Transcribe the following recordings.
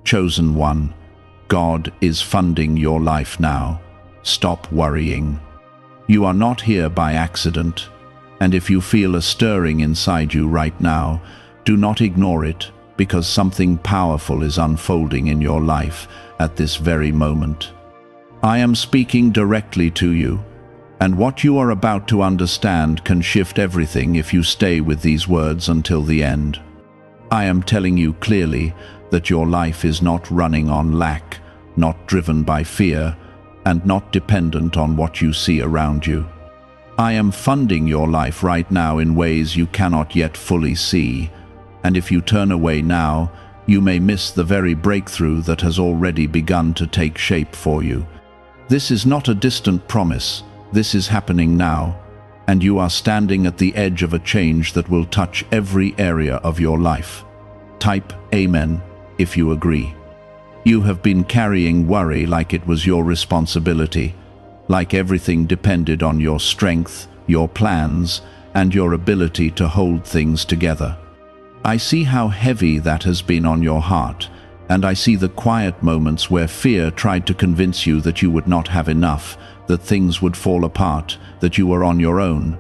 Chosen one, God is funding your life now. Stop worrying. You are not here by accident, and if you feel a stirring inside you right now, do not ignore it, because something powerful is unfolding in your life at this very moment. I am speaking directly to you, and what you are about to understand can shift everything if you stay with these words until the end. I am telling you clearly that your life is not running on lack, not driven by fear, and not dependent on what you see around you. I am funding your life right now in ways you cannot yet fully see, and if you turn away now, you may miss the very breakthrough that has already begun to take shape for you. This is not a distant promise, this is happening now, and you are standing at the edge of a change that will touch every area of your life. Type Amen if you agree. You have been carrying worry like it was your responsibility, like everything depended on your strength, your plans, and your ability to hold things together. I see how heavy that has been on your heart, and I see the quiet moments where fear tried to convince you that you would not have enough, that things would fall apart, that you were on your own.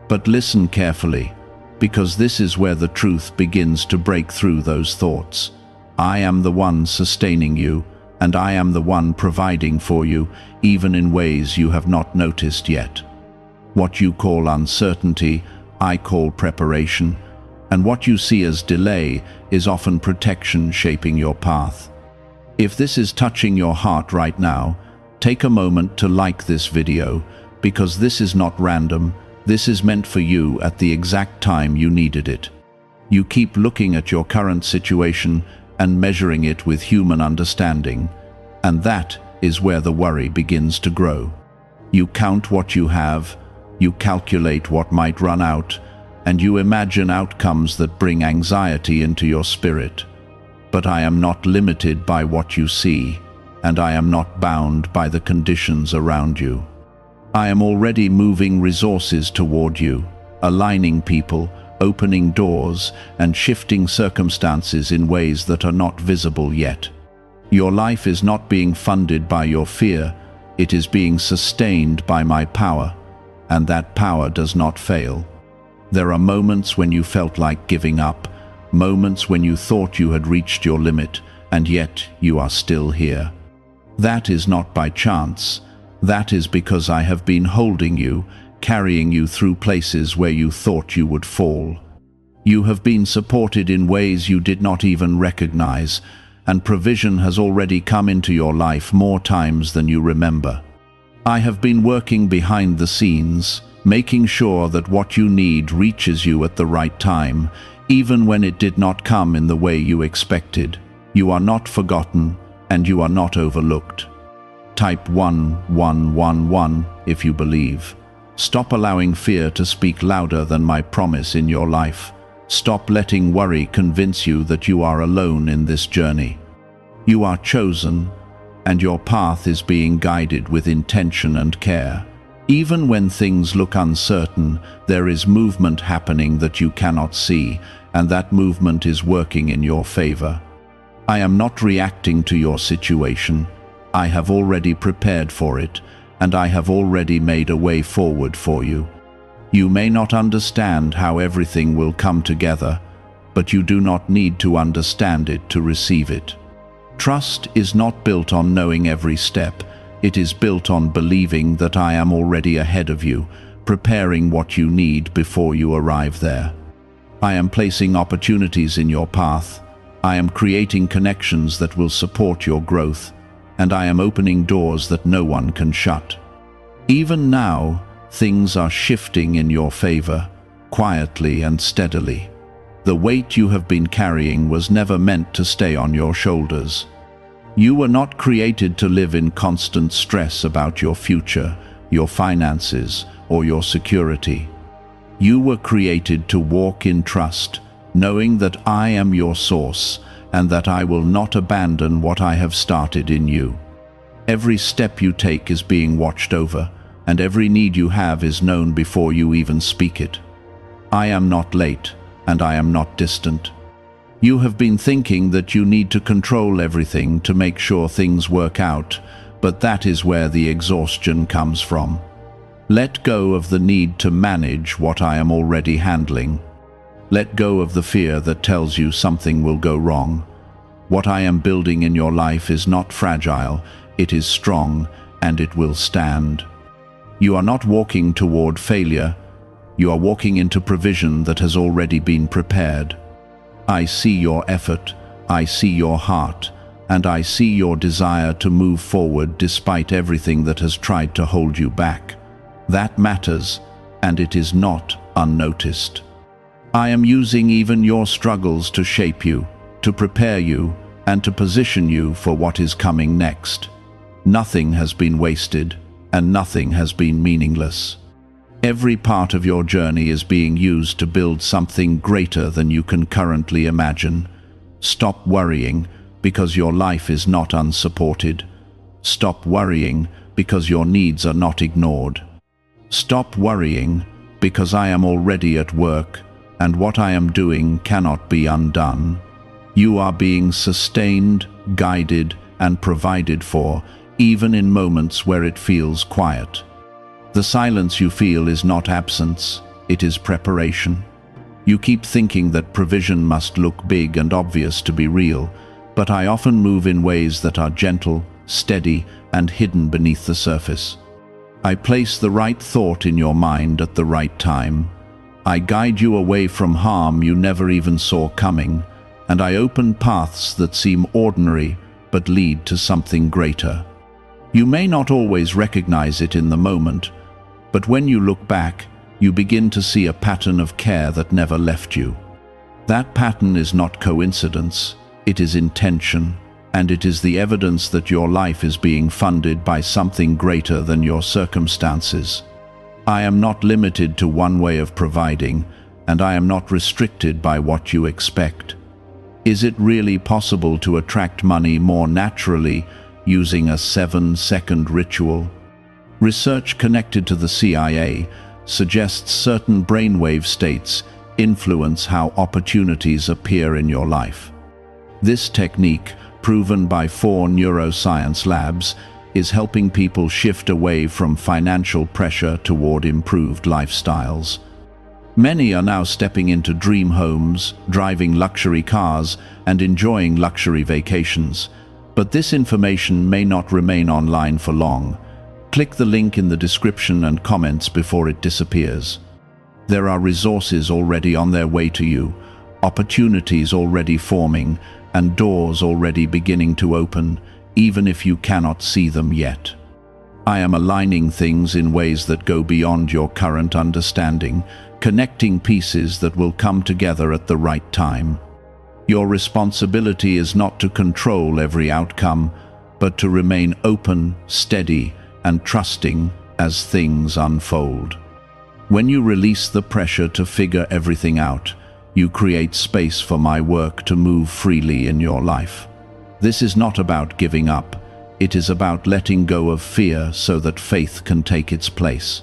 But listen carefully, because this is where the truth begins to break through those thoughts. I am the one sustaining you, and I am the one providing for you, even in ways you have not noticed yet. What you call uncertainty, I call preparation, and what you see as delay is often protection shaping your path. If this is touching your heart right now, take a moment to like this video, because this is not random, this is meant for you at the exact time you needed it. You keep looking at your current situation and measuring it with human understanding, and that is where the worry begins to grow. You count what you have, you calculate what might run out, and you imagine outcomes that bring anxiety into your spirit. But I am not limited by what you see, and I am not bound by the conditions around you. I am already moving resources toward you, aligning people, opening doors, and shifting circumstances in ways that are not visible yet. Your life is not being funded by your fear, it is being sustained by my power, and that power does not fail. There are moments when you felt like giving up, moments when you thought you had reached your limit, and yet you are still here. That is not by chance. That is because I have been holding you, carrying you through places where you thought you would fall. You have been supported in ways you did not even recognize, and provision has already come into your life more times than you remember. I have been working behind the scenes, making sure that what you need reaches you at the right time, even when it did not come in the way you expected. You are not forgotten, and you are not overlooked. Type 1111 if you believe. Stop allowing fear to speak louder than my promise in your life. Stop letting worry convince you that you are alone in this journey. You are chosen, and your path is being guided with intention and care. Even when things look uncertain, there is movement happening that you cannot see, and that movement is working in your favor. I am not reacting to your situation. I have already prepared for it, and I have already made a way forward for you. You may not understand how everything will come together, but you do not need to understand it to receive it. Trust is not built on knowing every step. It is built on believing that I am already ahead of you, preparing what you need before you arrive there. I am placing opportunities in your path. I am creating connections that will support your growth, and I am opening doors that no one can shut. Even now, things are shifting in your favor, quietly and steadily. The weight you have been carrying was never meant to stay on your shoulders. You were not created to live in constant stress about your future, your finances, or your security. You were created to walk in trust, knowing that I am your source, and that I will not abandon what I have started in you. Every step you take is being watched over, and every need you have is known before you even speak it. I am not late, and I am not distant. You have been thinking that you need to control everything to make sure things work out, but that is where the exhaustion comes from. Let go of the need to manage what I am already handling. Let go of the fear that tells you something will go wrong. What I am building in your life is not fragile, it is strong, and it will stand. You are not walking toward failure, you are walking into provision that has already been prepared. I see your effort, I see your heart, and I see your desire to move forward despite everything that has tried to hold you back. That matters, and it is not unnoticed. I am using even your struggles to shape you, to prepare you, and to position you for what is coming next. Nothing has been wasted, and nothing has been meaningless. Every part of your journey is being used to build something greater than you can currently imagine. Stop worrying because your life is not unsupported. Stop worrying because your needs are not ignored. Stop worrying because I am already at work, and what I am doing cannot be undone. You are being sustained, guided, and provided for, even in moments where it feels quiet. The silence you feel is not absence, it is preparation. You keep thinking that provision must look big and obvious to be real, but I often move in ways that are gentle, steady, and hidden beneath the surface. I place the right thought in your mind at the right time. I guide you away from harm you never even saw coming, and I open paths that seem ordinary but lead to something greater. You may not always recognize it in the moment, but when you look back, you begin to see a pattern of care that never left you. That pattern is not coincidence, it is intention, and it is the evidence that your life is being funded by something greater than your circumstances. I am not limited to one way of providing, and I am not restricted by what you expect. Is it really possible to attract money more naturally using a 7-second ritual? Research connected to the CIA suggests certain brainwave states influence how opportunities appear in your life. This technique, proven by 4 neuroscience labs, is helping people shift away from financial pressure toward improved lifestyles. Many are now stepping into dream homes, driving luxury cars, and enjoying luxury vacations. But this information may not remain online for long. Click the link in the description and comments before it disappears. There are resources already on their way to you, opportunities already forming, and doors already beginning to open, even if you cannot see them yet. I am aligning things in ways that go beyond your current understanding, connecting pieces that will come together at the right time. Your responsibility is not to control every outcome, but to remain open, steady, and trusting as things unfold. When you release the pressure to figure everything out, you create space for my work to move freely in your life. This is not about giving up. It is about letting go of fear so that faith can take its place.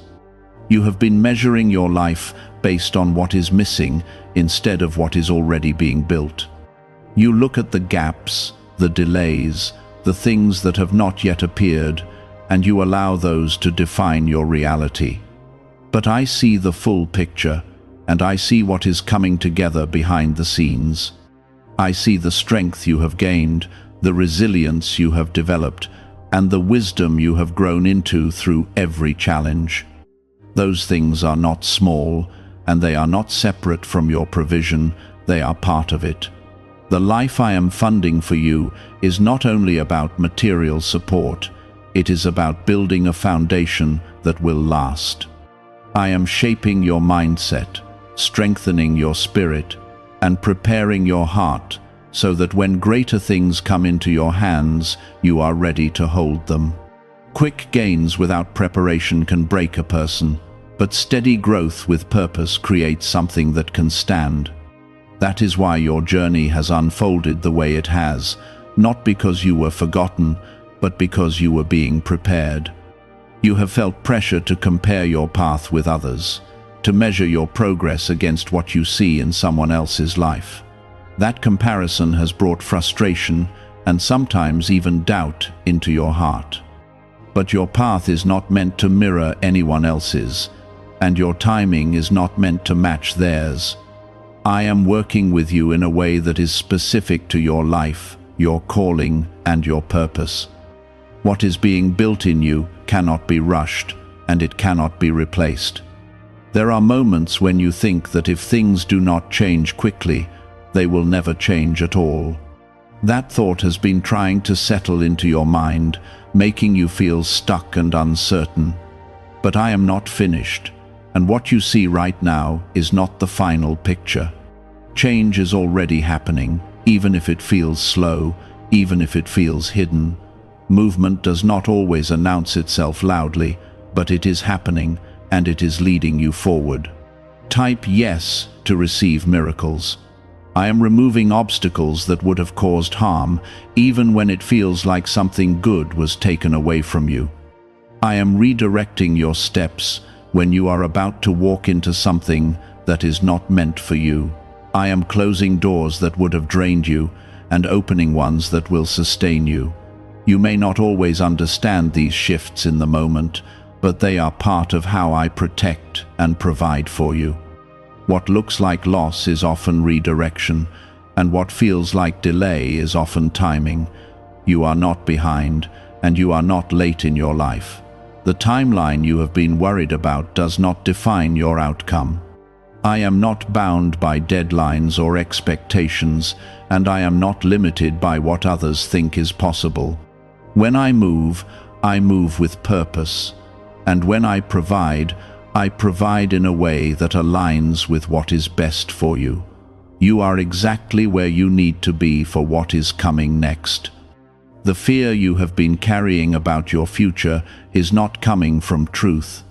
You have been measuring your life based on what is missing instead of what is already being built. You look at the gaps, the delays, the things that have not yet appeared, and you allow those to define your reality. But I see the full picture, and I see what is coming together behind the scenes. I see the strength you have gained, the resilience you have developed, and the wisdom you have grown into through every challenge. Those things are not small, and they are not separate from your provision, they are part of it. The life I am funding for you is not only about material support, it is about building a foundation that will last. I am shaping your mindset, strengthening your spirit, and preparing your heart so that when greater things come into your hands, you are ready to hold them. Quick gains without preparation can break a person, but steady growth with purpose creates something that can stand. That is why your journey has unfolded the way it has, not because you were forgotten, but because you were being prepared. You have felt pressure to compare your path with others, to measure your progress against what you see in someone else's life. That comparison has brought frustration and sometimes even doubt into your heart. But your path is not meant to mirror anyone else's, and your timing is not meant to match theirs. I am working with you in a way that is specific to your life, your calling, and your purpose. What is being built in you cannot be rushed, and it cannot be replaced. There are moments when you think that if things do not change quickly, they will never change at all. That thought has been trying to settle into your mind, making you feel stuck and uncertain. But I am not finished, and what you see right now is not the final picture. Change is already happening, even if it feels slow, even if it feels hidden. Movement does not always announce itself loudly, but it is happening, and it is leading you forward. Type yes to receive miracles. I am removing obstacles that would have caused harm, even when it feels like something good was taken away from you. I am redirecting your steps when you are about to walk into something that is not meant for you. I am closing doors that would have drained you and opening ones that will sustain you. You may not always understand these shifts in the moment, but they are part of how I protect and provide for you. What looks like loss is often redirection, and what feels like delay is often timing. You are not behind, and you are not late in your life. The timeline you have been worried about does not define your outcome. I am not bound by deadlines or expectations, and I am not limited by what others think is possible. When I move with purpose, and when I provide in a way that aligns with what is best for you. You are exactly where you need to be for what is coming next. The fear you have been carrying about your future is not coming from truth.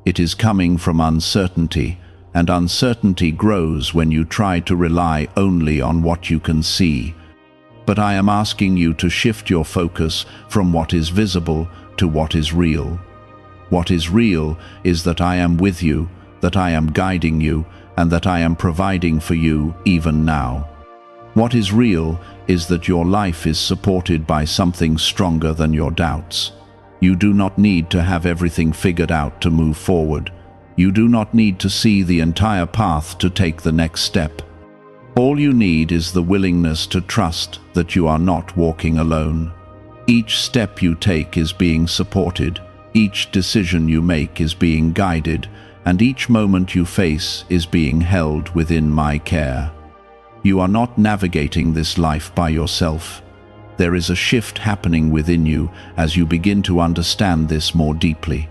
It is coming from uncertainty, and uncertainty grows when you try to rely only on what you can see. But I am asking you to shift your focus from what is visible to what is real. What is real is that I am with you, that I am guiding you, and that I am providing for you even now. What is real is that your life is supported by something stronger than your doubts. You do not need to have everything figured out to move forward. You do not need to see the entire path to take the next step. All you need is the willingness to trust that you are not walking alone. Each step you take is being supported. Each decision you make is being guided, and each moment you face is being held within my care. You are not navigating this life by yourself. There is a shift happening within you as you begin to understand this more deeply.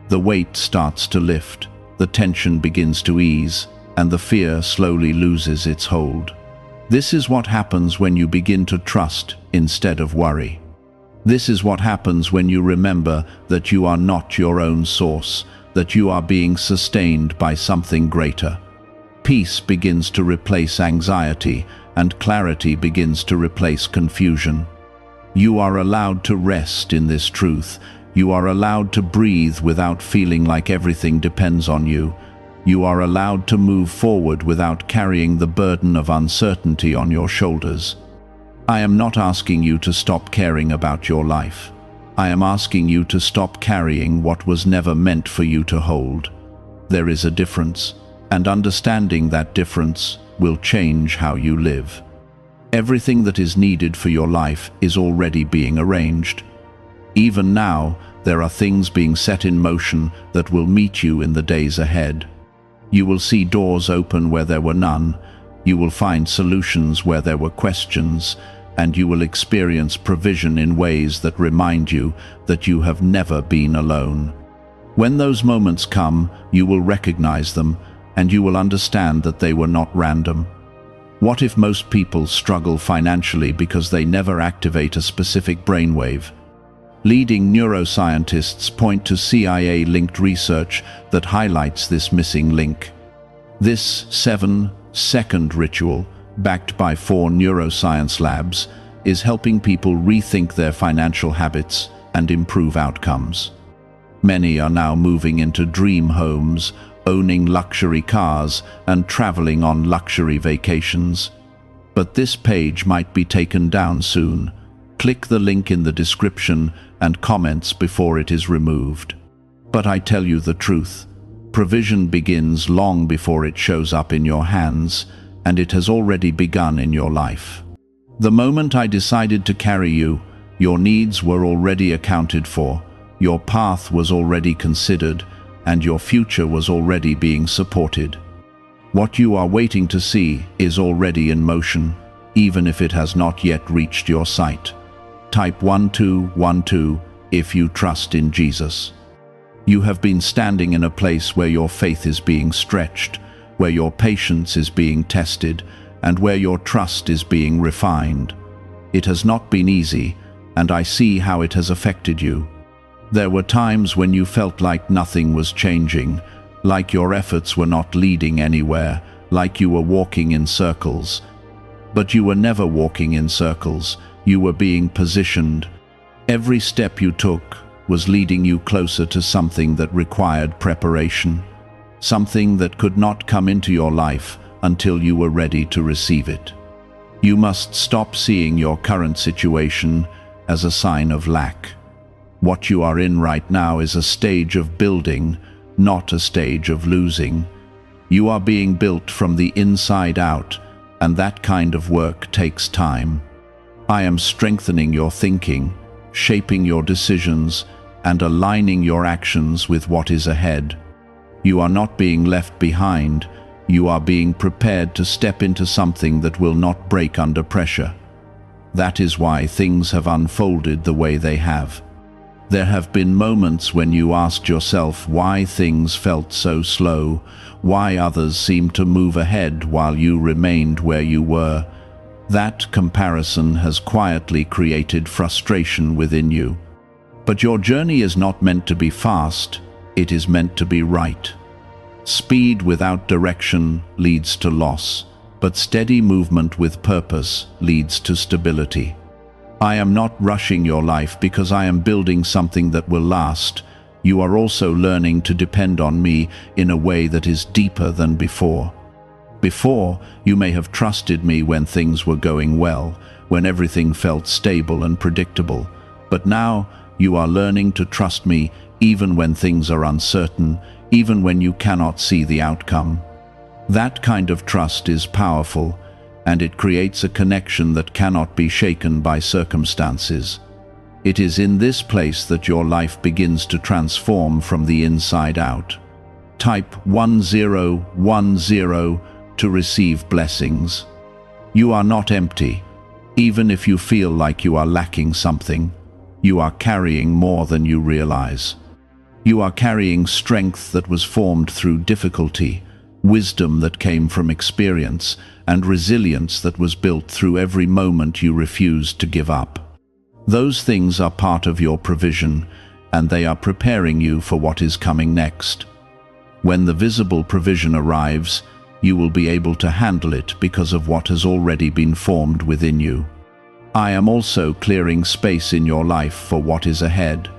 The weight starts to lift, the tension begins to ease, and the fear slowly loses its hold. This is what happens when you begin to trust instead of worry. This is what happens when you remember that you are not your own source, that you are being sustained by something greater. Peace begins to replace anxiety, and clarity begins to replace confusion. You are allowed to rest in this truth. You are allowed to breathe without feeling like everything depends on you. You are allowed to move forward without carrying the burden of uncertainty on your shoulders. I am not asking you to stop caring about your life. I am asking you to stop carrying what was never meant for you to hold. There is a difference, and understanding that difference will change how you live. Everything that is needed for your life is already being arranged. Even now, there are things being set in motion that will meet you in the days ahead. You will see doors open where there were none. You will find solutions where there were questions, and you will experience provision in ways that remind you that you have never been alone. When those moments come, you will recognize them, and you will understand that they were not random. What if most people struggle financially because they never activate a specific brainwave? Leading neuroscientists point to CIA-linked research that highlights this missing link. This 7-second ritual, backed by 4 neuroscience labs, is helping people rethink their financial habits and improve outcomes. Many are now moving into dream homes, owning luxury cars, and traveling on luxury vacations. But this page might be taken down soon. Click the link in the description and comments before it is removed. But I tell you the truth. Provision begins long before it shows up in your hands, and it has already begun in your life. The moment I decided to carry you, your needs were already accounted for, your path was already considered, and your future was already being supported. What you are waiting to see is already in motion, even if it has not yet reached your sight. Type 1212 if you trust in Jesus. You have been standing in a place where your faith is being stretched, where your patience is being tested, and where your trust is being refined. It has not been easy, and I see how it has affected you. There were times when you felt like nothing was changing, like your efforts were not leading anywhere, like you were walking in circles. But you were never walking in circles, you were being positioned. Every step you took was leading you closer to something that required preparation, something that could not come into your life until you were ready to receive it. You must stop seeing your current situation as a sign of lack. What you are in right now is a stage of building, not a stage of losing. You are being built from the inside out, and that kind of work takes time. I am strengthening your thinking, shaping your decisions, and aligning your actions with what is ahead. You are not being left behind, you are being prepared to step into something that will not break under pressure. That is why things have unfolded the way they have. There have been moments when you asked yourself why things felt so slow, why others seemed to move ahead while you remained where you were. That comparison has quietly created frustration within you. But your journey is not meant to be fast, it is meant to be right. Speed without direction leads to loss, but steady movement with purpose leads to stability. I am not rushing your life because I am building something that will last. You are also learning to depend on me in a way that is deeper than before. Before, you may have trusted me when things were going well, when everything felt stable and predictable. But now, you are learning to trust me even when things are uncertain, even when you cannot see the outcome. That kind of trust is powerful, and it creates a connection that cannot be shaken by circumstances. It is in this place that your life begins to transform from the inside out. Type 1010 to receive blessings. You are not empty. Even if you feel like you are lacking something, you are carrying more than you realize. You are carrying strength that was formed through difficulty, wisdom that came from experience, and resilience that was built through every moment you refused to give up. Those things are part of your provision, and they are preparing you for what is coming next. When the visible provision arrives, you will be able to handle it because of what has already been formed within you. I am also clearing space in your life for what is ahead.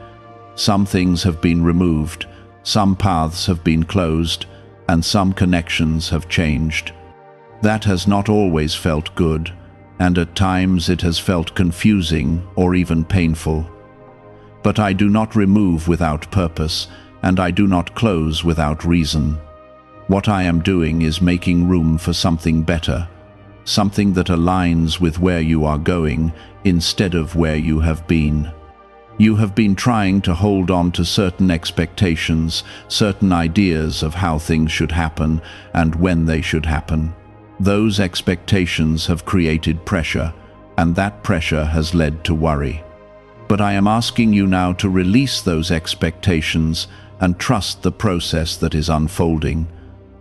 Some things have been removed, some paths have been closed, and some connections have changed. That has not always felt good, and at times it has felt confusing or even painful. But I do not remove without purpose, and I do not close without reason. What I am doing is making room for something better, something that aligns with where you are going instead of where you have been. You have been trying to hold on to certain expectations, certain ideas of how things should happen and when they should happen. Those expectations have created pressure, and that pressure has led to worry. But I am asking you now to release those expectations and trust the process that is unfolding.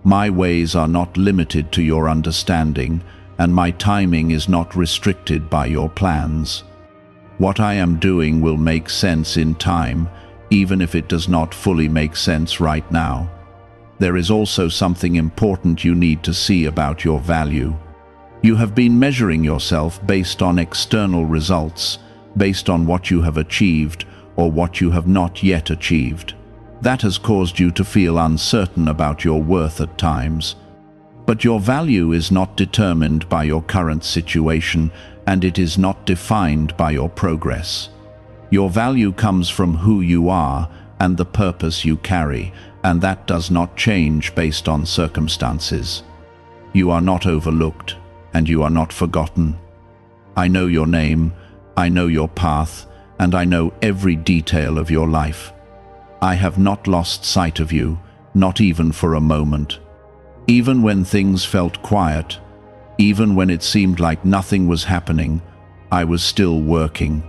My ways are not limited to your understanding, and my timing is not restricted by your plans. What I am doing will make sense in time, even if it does not fully make sense right now. There is also something important you need to see about your value. You have been measuring yourself based on external results, based on what you have achieved or what you have not yet achieved. That has caused you to feel uncertain about your worth at times. But your value is not determined by your current situation, and it is not defined by your progress. Your value comes from who you are and the purpose you carry, and that does not change based on circumstances. You are not overlooked, and you are not forgotten. I know your name, I know your path, and I know every detail of your life. I have not lost sight of you, not even for a moment. Even when things felt quiet, even when it seemed like nothing was happening, I was still working.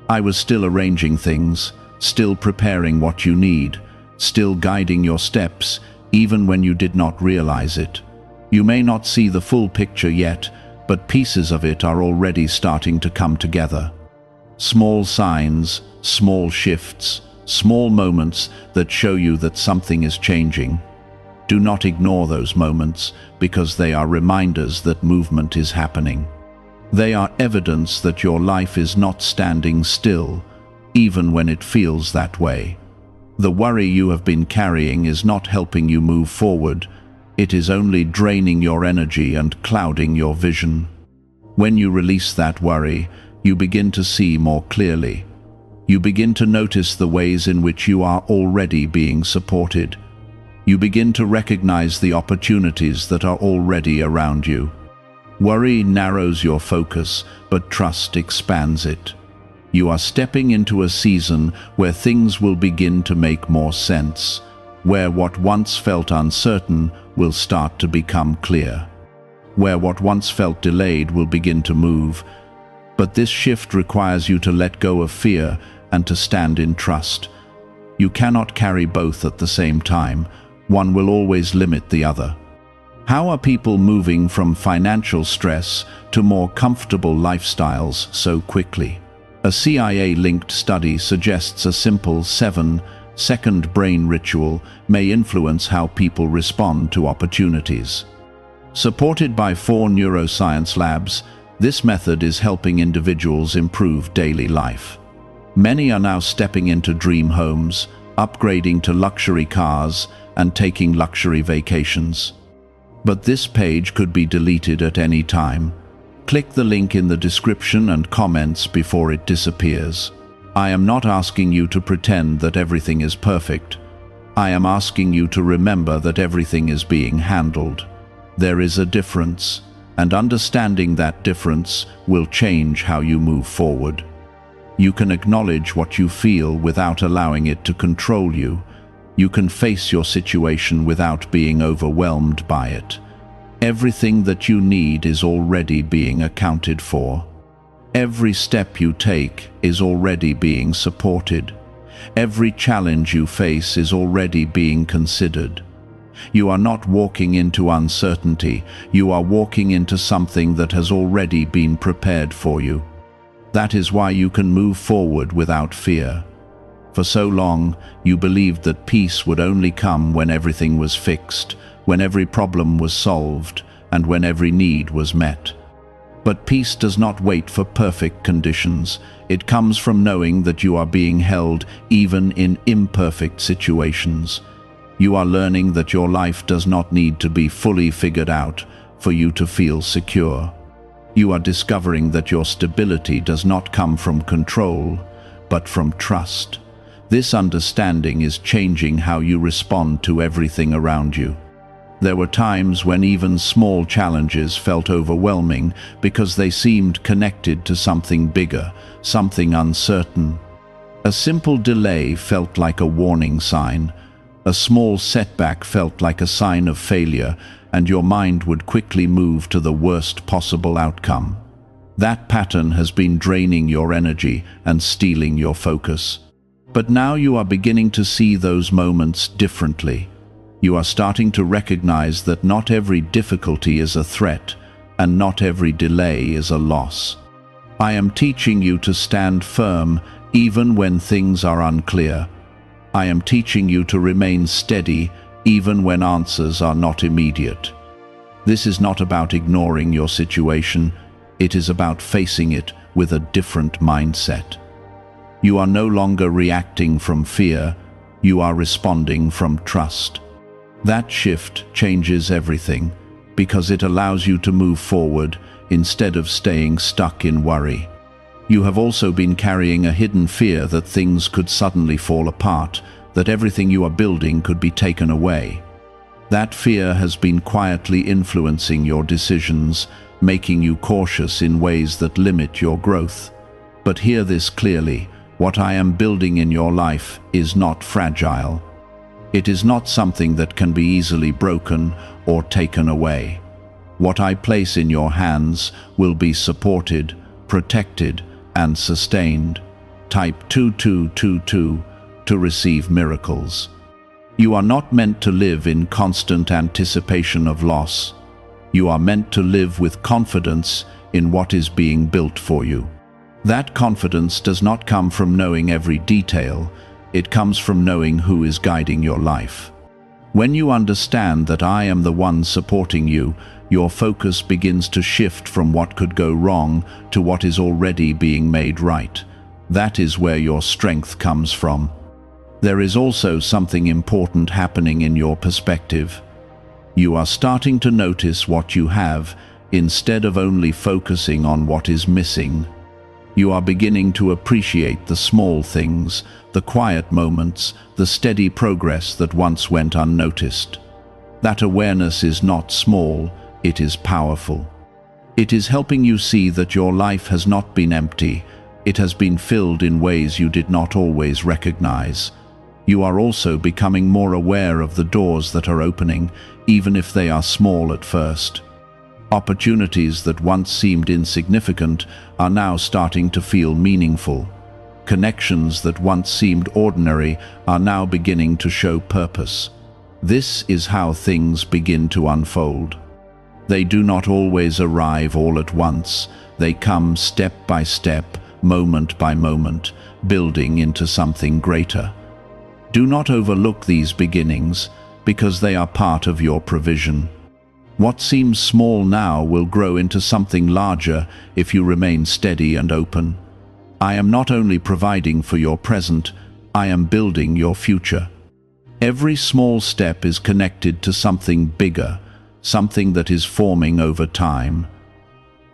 I was still arranging things, still preparing what you need, still guiding your steps, even when you did not realize it. You may not see the full picture yet, but pieces of it are already starting to come together. Small signs, small shifts, small moments that show you that something is changing. Do not ignore those moments, because they are reminders that movement is happening. They are evidence that your life is not standing still, even when it feels that way. The worry you have been carrying is not helping you move forward. It is only draining your energy and clouding your vision. When you release that worry, you begin to see more clearly. You begin to notice the ways in which you are already being supported. You begin to recognize the opportunities that are already around you. Worry narrows your focus, but trust expands it. You are stepping into a season where things will begin to make more sense, where what once felt uncertain will start to become clear, where what once felt delayed will begin to move. But this shift requires you to let go of fear and to stand in trust. You cannot carry both at the same time. One will always limit the other. How are people moving from financial stress to more comfortable lifestyles so quickly? A CIA-linked study suggests a simple 7-second brain ritual may influence how people respond to opportunities. Supported by 4 neuroscience labs, this method is helping individuals improve daily life. Many are now stepping into dream homes, upgrading to luxury cars, and taking luxury vacations. But this page could be deleted at any time. Click the link in the description and comments before it disappears. I am not asking you to pretend that everything is perfect. I am asking you to remember that everything is being handled. There is a difference, and understanding that difference will change how you move forward. You can acknowledge what you feel without allowing it to control you. You can face your situation without being overwhelmed by it. Everything that you need is already being accounted for. Every step you take is already being supported. Every challenge you face is already being considered. You are not walking into uncertainty. You are walking into something that has already been prepared for you. That is why you can move forward without fear. For so long, you believed that peace would only come when everything was fixed, when every problem was solved, and when every need was met. But peace does not wait for perfect conditions. It comes from knowing that you are being held even in imperfect situations. You are learning that your life does not need to be fully figured out for you to feel secure. You are discovering that your stability does not come from control, but from trust. This understanding is changing how you respond to everything around you. There were times when even small challenges felt overwhelming because they seemed connected to something bigger, something uncertain. A simple delay felt like a warning sign. A small setback felt like a sign of failure, and your mind would quickly move to the worst possible outcome. That pattern has been draining your energy and stealing your focus. But now you are beginning to see those moments differently. You are starting to recognize that not every difficulty is a threat, and not every delay is a loss. I am teaching you to stand firm even when things are unclear. I am teaching you to remain steady even when answers are not immediate. This is not about ignoring your situation. It is about facing it with a different mindset. You are no longer reacting from fear. You are responding from trust. That shift changes everything. because it allows you to move forward instead of staying stuck in worry. You have also been carrying a hidden fear that things could suddenly fall apart, that everything you are building could be taken away. That fear has been quietly influencing your decisions, making you cautious in ways that limit your growth. But hear this clearly: what I am building in your life is not fragile. It is not something that can be easily broken or taken away. What I place in your hands will be supported, protected, and sustained. Type 2222 to receive miracles. You are not meant to live in constant anticipation of loss. You are meant to live with confidence in what is being built for you. That confidence does not come from knowing every detail. It comes from knowing who is guiding your life. When you understand that I am the one supporting you, your focus begins to shift from what could go wrong to what is already being made right. That is where your strength comes from. There is also something important happening in your perspective. You are starting to notice what you have instead of only focusing on what is missing. You are beginning to appreciate the small things, the quiet moments, the steady progress that once went unnoticed. That awareness is not small, it is powerful. It is helping you see that your life has not been empty, it has been filled in ways you did not always recognize. You are also becoming more aware of the doors that are opening, even if they are small at first. Opportunities that once seemed insignificant are now starting to feel meaningful. Connections that once seemed ordinary are now beginning to show purpose. This is how things begin to unfold. They do not always arrive all at once. They come step by step, moment by moment, building into something greater. Do not overlook these beginnings, because they are part of your provision. What seems small now will grow into something larger if you remain steady and open. I am not only providing for your present, I am building your future. Every small step is connected to something bigger, something that is forming over time.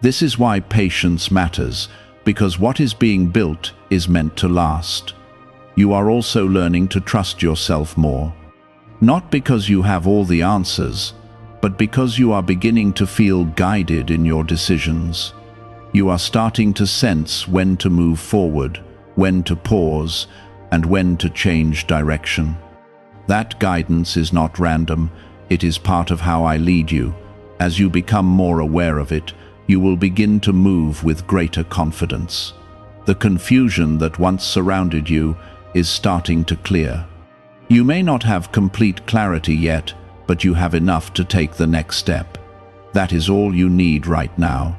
This is why patience matters, because what is being built is meant to last. You are also learning to trust yourself more. Not because you have all the answers, but because you are beginning to feel guided in your decisions. You are starting to sense when to move forward, when to pause, and when to change direction. That guidance is not random, it is part of how I lead you. As you become more aware of it, you will begin to move with greater confidence. The confusion that once surrounded you is starting to clear. You may not have complete clarity yet, but you have enough to take the next step. That is all you need right now.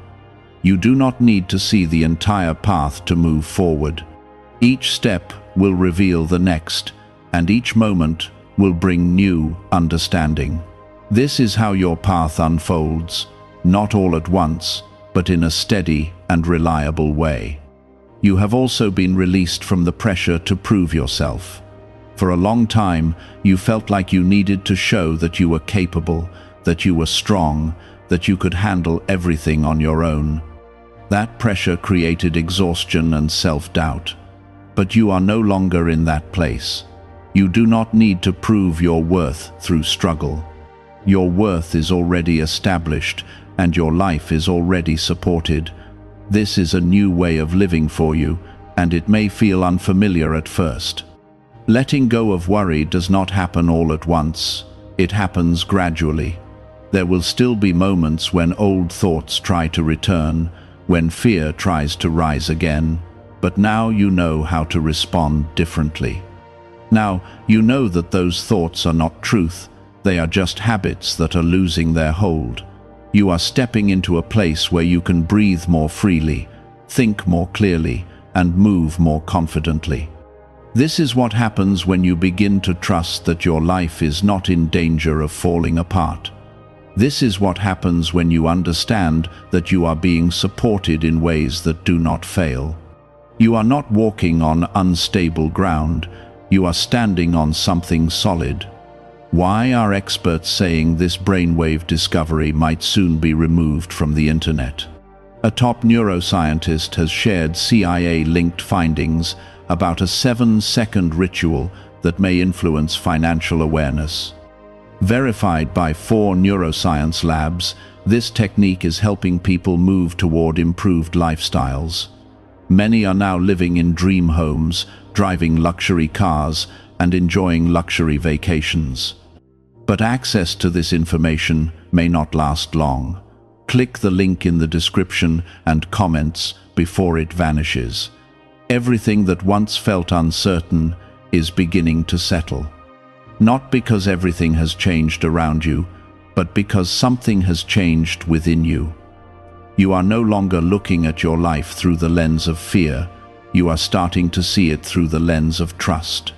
You do not need to see the entire path to move forward. Each step will reveal the next, and each moment will bring new understanding. This is how your path unfolds, not all at once, but in a steady and reliable way. You have also been released from the pressure to prove yourself. For a long time, you felt like you needed to show that you were capable, that you were strong, that you could handle everything on your own. That pressure created exhaustion and self-doubt. But you are no longer in that place. You do not need to prove your worth through struggle. Your worth is already established, and your life is already supported. This is a new way of living for you, and it may feel unfamiliar at first. Letting go of worry does not happen all at once. It happens gradually. There will still be moments when old thoughts try to return, when fear tries to rise again, but now you know how to respond differently. Now, you know that those thoughts are not truth, they are just habits that are losing their hold. You are stepping into a place where you can breathe more freely, think more clearly, and move more confidently. This is what happens when you begin to trust that your life is not in danger of falling apart. This is what happens when you understand that you are being supported in ways that do not fail. You are not walking on unstable ground, you are standing on something solid. Why are experts saying this brainwave discovery might soon be removed from the internet? A top neuroscientist has shared CIA-linked findings about a 7-second ritual that may influence financial awareness. Verified by 4 neuroscience labs, this technique is helping people move toward improved lifestyles. Many are now living in dream homes, driving luxury cars, and enjoying luxury vacations. But access to this information may not last long. Click the link in the description and comments before it vanishes. Everything that once felt uncertain is beginning to settle. Not because everything has changed around you, but because something has changed within you. You are no longer looking at your life through the lens of fear. You are starting to see it through the lens of trust.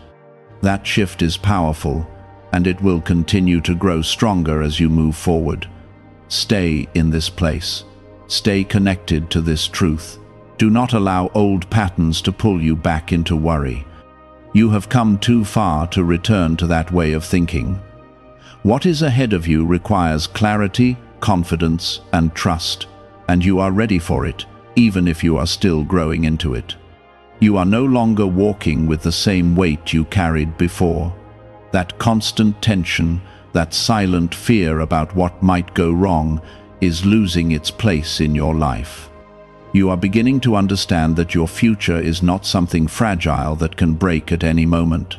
That shift is powerful, and it will continue to grow stronger as you move forward. Stay in this place. Stay connected to this truth. Do not allow old patterns to pull you back into worry. You have come too far to return to that way of thinking. What is ahead of you requires clarity, confidence, and trust, and you are ready for it, even if you are still growing into it. You are no longer walking with the same weight you carried before. That constant tension, that silent fear about what might go wrong, is losing its place in your life. You are beginning to understand that your future is not something fragile that can break at any moment.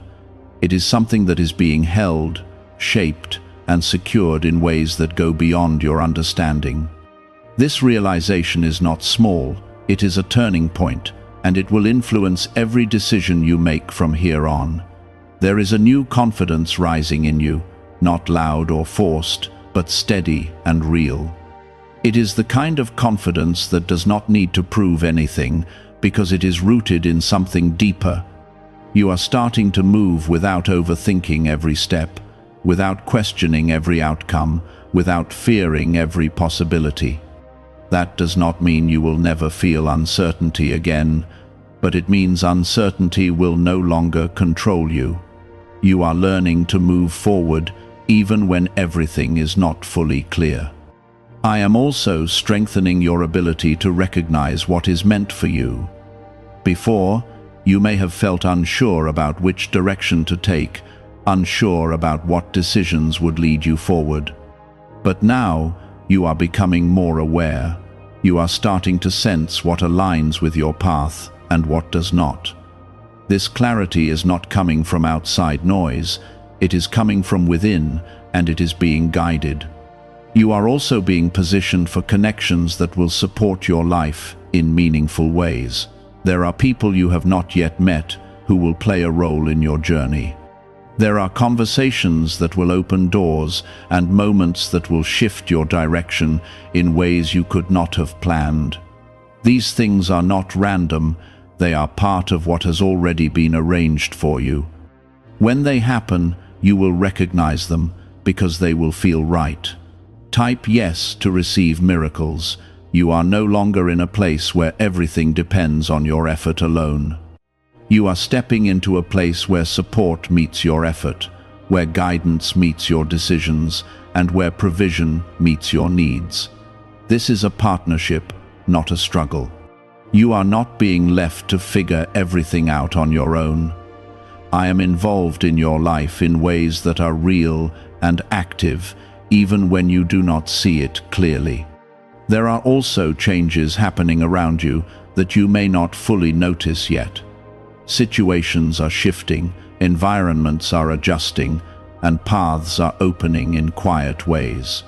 It is something that is being held, shaped, and secured in ways that go beyond your understanding. This realization is not small, it is a turning point, and it will influence every decision you make from here on. There is a new confidence rising in you, not loud or forced, but steady and real. It is the kind of confidence that does not need to prove anything, because it is rooted in something deeper. You are starting to move without overthinking every step, without questioning every outcome, without fearing every possibility. That does not mean you will never feel uncertainty again, but it means uncertainty will no longer control you. You are learning to move forward even when everything is not fully clear. I am also strengthening your ability to recognize what is meant for you. Before, you may have felt unsure about which direction to take, unsure about what decisions would lead you forward. But now, you are becoming more aware. You are starting to sense what aligns with your path and what does not. This clarity is not coming from outside noise, it is coming from within, and it is being guided. You are also being positioned for connections that will support your life in meaningful ways. There are people you have not yet met who will play a role in your journey. There are conversations that will open doors and moments that will shift your direction in ways you could not have planned. These things are not random, they are part of what has already been arranged for you. When they happen, you will recognize them because they will feel right. Type yes to receive miracles. You are no longer in a place where everything depends on your effort alone. You are stepping into a place where support meets your effort, where guidance meets your decisions, and where provision meets your needs. This is a partnership, not a struggle. You are not being left to figure everything out on your own. I am involved in your life in ways that are real and active, even when you do not see it clearly. There are also changes happening around you that you may not fully notice yet. Situations are shifting, environments are adjusting, and paths are opening in quiet ways.